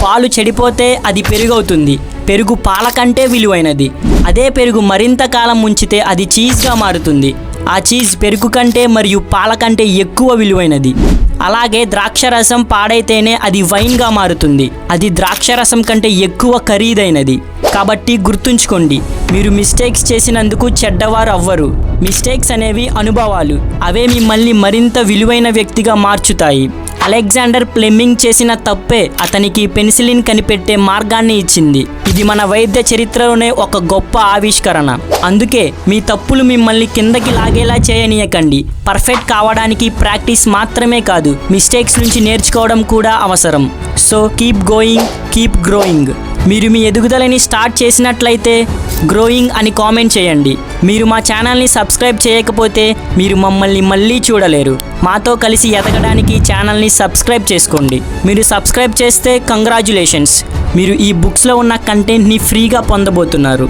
పాలు చెడిపోతే అది పెరుగు అవుతుంది. పెరుగు పాల కంటే విలువైనది. అదే పెరుగు మరింత కాలం ఉంచితే అది చీజ్గా మారుతుంది. ఆ చీజ్ పెరుగు కంటే మరియు పాల కంటే ఎక్కువ విలువైనది. అలాగే ద్రాక్షరసం పాడైతేనే అది వైన్గా మారుతుంది. అది ద్రాక్షరసం కంటే ఎక్కువ ఖరీదైనది. కాబట్టి గుర్తుంచుకోండి, మీరు మిస్టేక్స్ చేసినందుకు చెడ్డవారు అవ్వరు. మిస్టేక్స్ అనేవి అనుభవాలు. అవే మిమ్మల్ని మరింత విలువైన వ్యక్తిగా మార్చుతాయి. అలెగ్జాండర్ ఫ్లెమింగ్ చేసిన తప్పే అతనికి పెన్సిలిన్ కనిపెట్టే మార్గాన్ని ఇచ్చింది. ఇది మన వైద్య చరిత్రలోనే ఒక గొప్ప ఆవిష్కరణ. అందుకే మీ తప్పులు మిమ్మల్ని కిందకి లాగేలా చేయనీయకండి. పర్ఫెక్ట్ కావడానికి ప్రాక్టీస్ మాత్రమే కాదు, మిస్టేక్స్ నుంచి నేర్చుకోవడం కూడా అవసరం. So keep going, keep growing. మీరు మీ ఎదుగుదలని స్టార్ట్ చేసినట్లయితే గ్రోయింగ్ అని కామెంట్ చేయండి. మీరు మా ఛానల్ని సబ్స్క్రైబ్ చేయకపోతే మీరు మమ్మల్ని మళ్ళీ చూడలేరు. మాతో కలిసి ఎదగడానికి ఛానల్ని సబ్స్క్రైబ్ చేసుకోండి. మీరు సబ్స్క్రైబ్ చేస్తే కంగ్రాచ్యులేషన్స్, మీరు ఈ బుక్స్లో ఉన్న కంటెంట్ని ఫ్రీగా పొందబోతున్నారు.